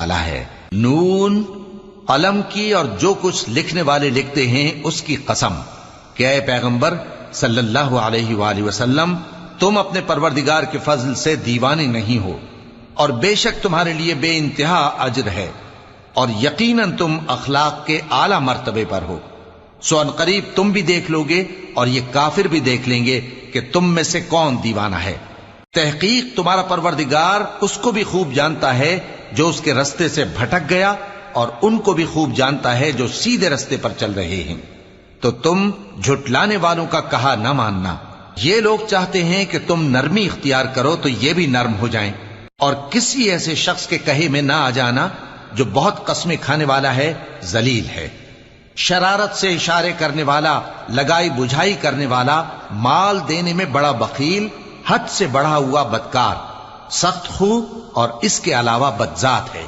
والا ہے۔ نون، قلم کی اور جو کچھ لکھنے والے لکھتے ہیں اس کی قسم کہ اے پیغمبر صلی اللہ علیہ وآلہ وسلم، تم اپنے پروردگار کے فضل سے دیوانے نہیں ہو، اور بے شک تمہارے لیے بے انتہا اجر ہے، اور یقیناً تم اخلاق کے اعلی مرتبے پر ہو۔ سو ان قریب تم بھی دیکھ لو گے اور یہ کافر بھی دیکھ لیں گے کہ تم میں سے کون دیوانہ ہے۔ تحقیق تمہارا پروردگار اس کو بھی خوب جانتا ہے جو اس کے رستے سے بھٹک گیا، اور ان کو بھی خوب جانتا ہے جو سیدھے رستے پر چل رہے ہیں۔ تو تم جھٹلانے والوں کا کہا نہ ماننا۔ یہ لوگ چاہتے ہیں کہ تم نرمی اختیار کرو تو یہ بھی نرم ہو جائیں، اور کسی ایسے شخص کے کہے میں نہ آ جانا جو بہت قسمیں کھانے والا ہے، ذلیل ہے، شرارت سے اشارے کرنے والا، لگائی بجھائی کرنے والا، مال دینے میں بڑا بخیل، حد سے بڑھا ہوا بدکار، سخت خو اور اس کے علاوہ بدذات ہے۔